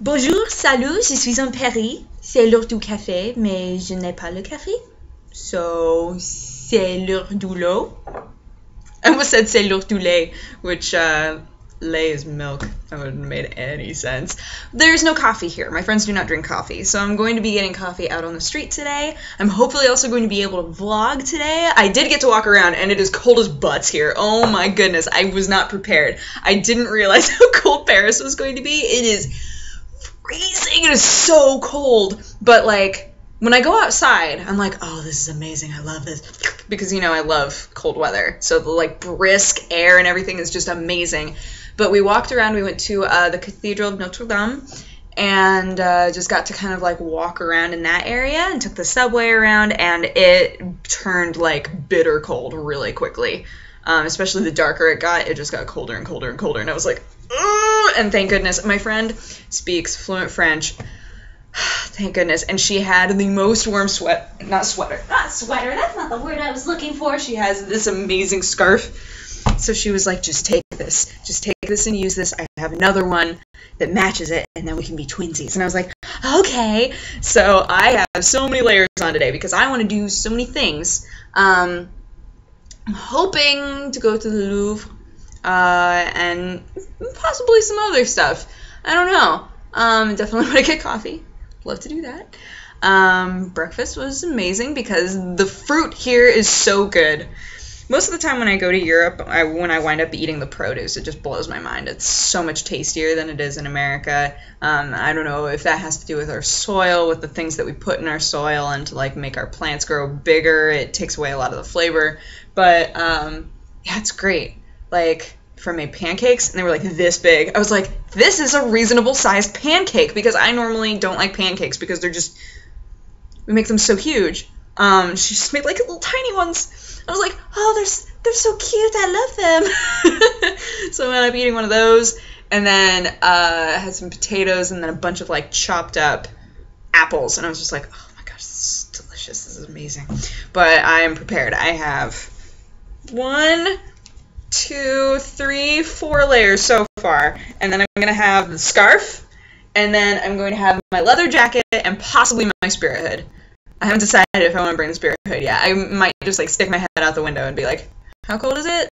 Bonjour, salut, je suis en Paris. C'est l'heure du café, mais je n'ai pas le café. So, c'est l'heure du l'eau. I almost said c'est l'heure du lait, which, lait is milk. That wouldn't have made any sense. There's no coffee here. My friends do not drink coffee, so I'm going to be getting coffee out on the street today. I'm hopefully also going to be able to vlog today. I did get to walk around, and it is cold as butts here. Oh my goodness, I was not prepared. I didn't realize how cold Paris was going to be. It is freezing. It is so cold. But, like, when I go outside, I'm like, oh, this is amazing. I love this. Because, you know, I love cold weather. So the, like, brisk air and everything is just amazing. But we walked around. We went to the Cathedral of Notre Dame and just got to kind of, like, walk around in that area and took the subway around. And it turned, like, bitter cold really quickly. Especially the darker it got, it just got colder and colder and colder. And I was like, ugh! And thank goodness. My friend speaks fluent French. Thank goodness. And she had the most warm not sweater, that's not the word I was looking for. She has this amazing scarf. So she was like, just take this and use this. I have another one that matches it, and then we can be twinsies. And I was like, okay. So I have so many layers on today because I want to do so many things. I'm hoping to go to the Louvre, and possibly some other stuff. I don't know. Definitely want to get coffee. Love to do that. Breakfast was amazing because the fruit here is so good. Most of the time when I go to Europe, when I wind up eating the produce, it just blows my mind. It's so much tastier than it is in America. I don't know if that has to do with our soil, with the things that we put in our soil and to like make our plants grow bigger. It takes away a lot of the flavor. But yeah, it's great. Like, I made pancakes, and they were like this big. I was like, this is a reasonable sized pancake, because I normally don't like pancakes because we make them so huge. She just made like little tiny ones. I was like, oh, they're so cute, I love them. So I ended up eating one of those, and then I had some potatoes, and then a bunch of like chopped up apples, and I was just like, oh my gosh, this is delicious, this is amazing. But I am prepared. I have 1, 2, 3, 4 layers so far, and then I'm going to have the scarf, and then I'm going to have my leather jacket, and possibly my spirit hood. I haven't decided if I want to bring the spirit hood yet. I might just like stick my head out the window and be like, how cold is it?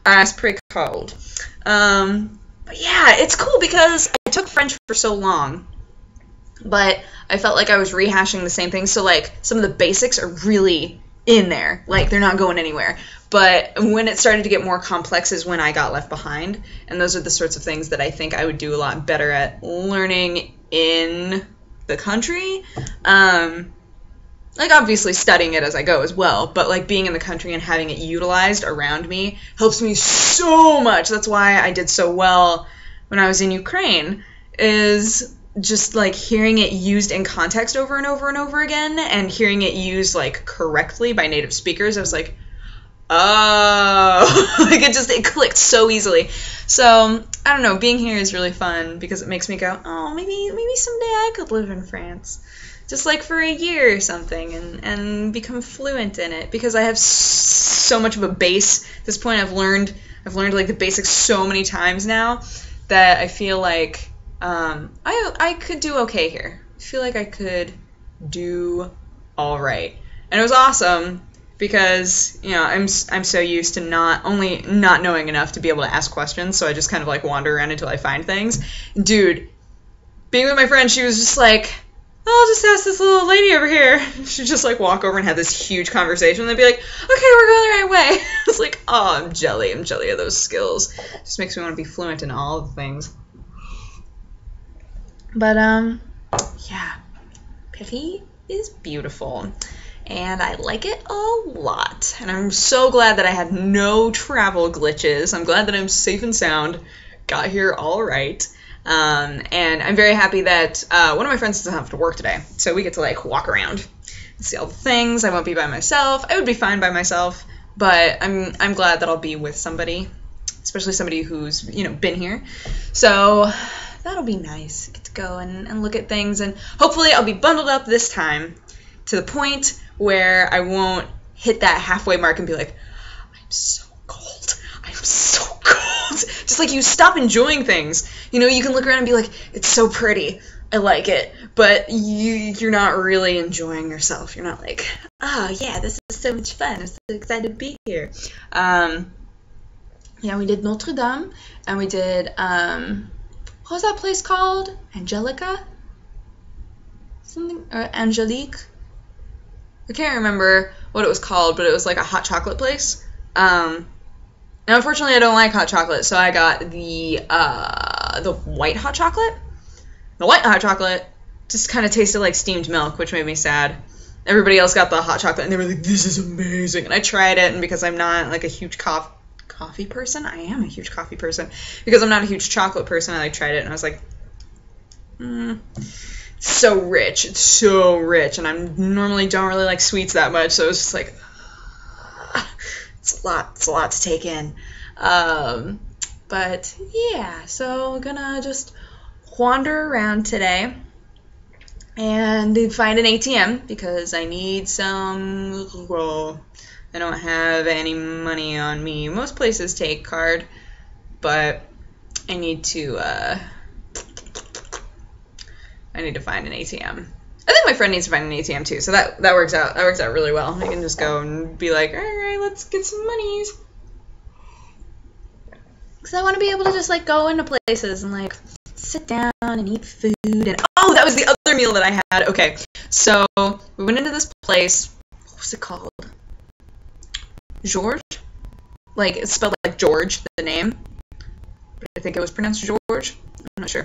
It's pretty cold. But yeah, it's cool because I took French for so long, but I felt like I was rehashing the same things, so like some of the basics are really in there, like they're not going anywhere. But when it started to get more complex is when I got left behind, and those are the sorts of things that I think I would do a lot better at learning in the country. Like obviously studying it as I go as well, but like being in the country and having it utilized around me helps me so much. That's why I did so well when I was in Ukraine, is just like hearing it used in context over and over and over again, and hearing it used like correctly by native speakers. I was like, oh, like it clicked so easily. So I don't know, being here is really fun because it makes me go, oh, maybe someday I could live in France, just like for a year or something, and become fluent in it, because I have so much of a base at this point. I've learned like the basics so many times now that I feel like I could do okay here. I feel like I could do all right, and it was awesome. Because, you know, I'm so used to not knowing enough to be able to ask questions, so I just kind of, like, wander around until I find things. Dude, being with my friend, she was just like, oh, I'll just ask this little lady over here. She'd just, like, walk over and have this huge conversation, and they'd be like, okay, we're going the right way. I was like, oh, I'm jelly of those skills. It just makes me want to be fluent in all the things. But, yeah, Paris is beautiful. And I like it a lot. And I'm so glad that I had no travel glitches. I'm glad that I'm safe and sound. Got here all right. And I'm very happy that one of my friends doesn't have to work today. So we get to, like, walk around and see all the things. I won't be by myself. I would be fine by myself. But I'm glad that I'll be with somebody. Especially somebody who's, you know, been here. So that'll be nice. Get to go and look at things. And hopefully I'll be bundled up this time to the point where I won't hit that halfway mark and be like, I'm so cold. just like you stop enjoying things. You know, you can look around and be like, it's so pretty, I like it, but you're not really enjoying yourself. You're not like, oh yeah, this is so much fun, I'm so excited to be here. Yeah, we did Notre Dame, and we did, what was that place called? Angelica? Something, or Angelique? I can't remember what it was called, but it was like a hot chocolate place. And unfortunately I don't like hot chocolate, so I got the white hot chocolate. The white hot chocolate just kind of tasted like steamed milk, which made me sad. Everybody else got the hot chocolate, and they were like, this is amazing. And I tried it, and because I'm not like a huge coffee person, I am a huge coffee person. Because I'm not a huge chocolate person, I like tried it, and I was like, it's so rich. It's so rich, and I normally don't really like sweets that much, so it was just like, it's a lot to take in. But yeah, so we're gonna just wander around today and find an ATM because I need some. Well, I don't have any money on me. Most places take card, but I need to find an ATM. I think my friend needs to find an ATM too, so that works out. That works out really well. I can just go and be like, all right, let's get some monies. Because I want to be able to just like go into places and like sit down and eat food. And oh, that was the other meal that I had. Okay, so we went into this place. What was it called? George? Like it's spelled like George, the name. But I think it was pronounced George. I'm not sure.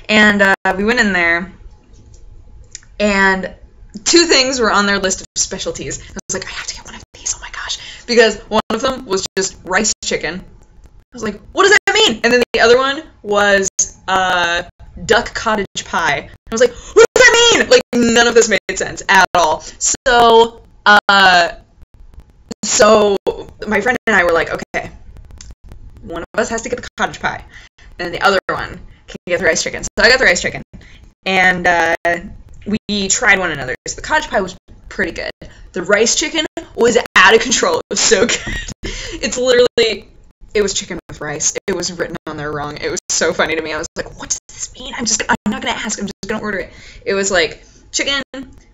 And we went in there. And 2 things were on their list of specialties. I was like, I have to get one of these. Oh my gosh. Because one of them was just rice chicken. I was like, what does that mean? And then the other one was duck cottage pie. I was like, what does that mean? Like, none of this made sense at all. So my friend and I were like, okay, one of us has to get the cottage pie. And the other one can get the rice chicken. So I got the rice chicken. And we tried one another's. The cottage pie was pretty good. The rice chicken was out of control. It was so good. It's literally, it was chicken with rice. It was written on there wrong. It was so funny to me. I was like, what does this mean? I'm not going to ask. I'm just going to order it. It was like chicken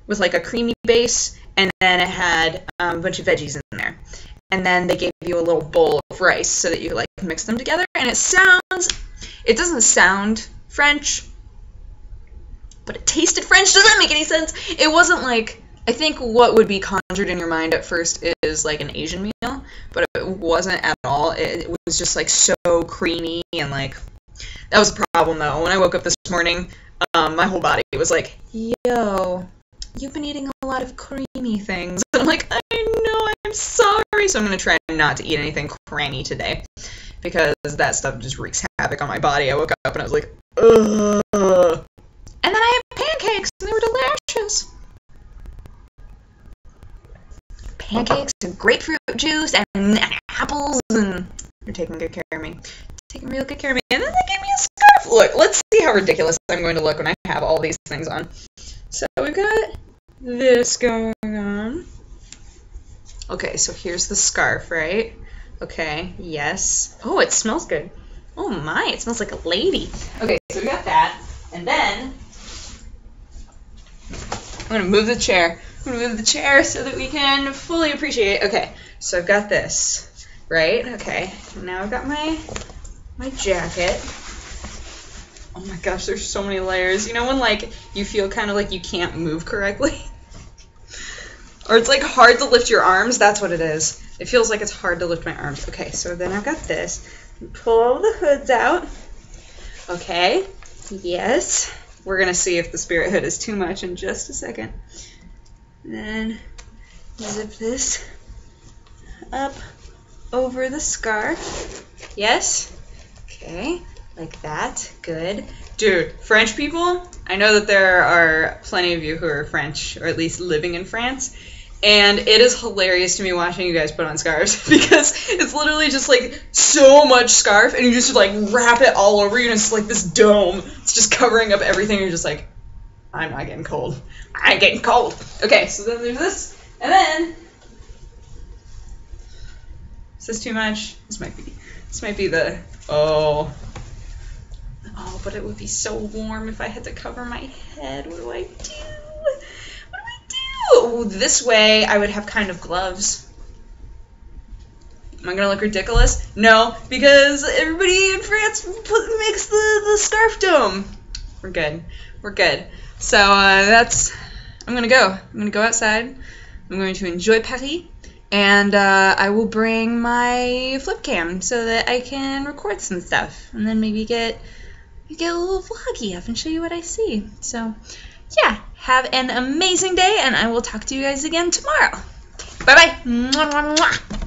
with like a creamy base, and then it had a bunch of veggies in there. And then they gave you a little bowl of rice so that you could like mix them together. And it doesn't sound French, but it tasted French. Does that make any sense? It wasn't like, I think what would be conjured in your mind at first is like an Asian meal, but it wasn't at all. It was just like so creamy, and like, that was a problem though. When I woke up this morning, my whole body was like, yo, you've been eating a lot of creamy things. And I'm like, I know, I'm sorry. So I'm going to try not to eat anything cranny today, because that stuff just wreaks havoc on my body. I woke up and I was like, ugh. And then I had pancakes, and they were delicious. Pancakes and grapefruit juice and apples, and they're taking good care of me. Taking real good care of me. And then they gave me a scarf. Look, let's see how ridiculous I'm going to look when I have all these things on. So we've got this going on. Okay, so here's the scarf, right? Okay, yes. Oh, it smells good. Oh my, it smells like a lady. Okay, so we got that. And then I'm going to move the chair. I'm going to move the chair so that we can fully appreciate. Okay, so I've got this, right? Okay, now I've got my jacket. Oh my gosh, there's so many layers. You know when like you feel kind of like you can't move correctly? Or it's like hard to lift your arms? That's what it is. It feels like it's hard to lift my arms. Okay, so then I've got this. Pull all the hoods out. Okay, yes. We're going to see if the spirit hood is too much in just a second. Then zip this up over the scarf. Yes. Okay, like that. Good. Dude, French people, I know that there are plenty of you who are French, or at least living in France, and it is hilarious to me watching you guys put on scarves, because it's literally just like so much scarf, and you just like wrap it all over you, and it's like this dome. It's just covering up everything, and you're just like, I'm not getting cold. I'm getting cold. Okay, so then there's this, and then Is this too much? This might be the, oh, but it would be so warm if I had to cover my head. What do I do? Oh, this way I would have kind of gloves. Am I gonna look ridiculous? No, because everybody in France makes the scarf dome. We're good. So I'm gonna go. I'm gonna go outside. I'm going to enjoy Paris, and I will bring my flip cam so that I can record some stuff, and then maybe get a little vloggy up and show you what I see. So yeah, have an amazing day, and I will talk to you guys again tomorrow. Bye bye.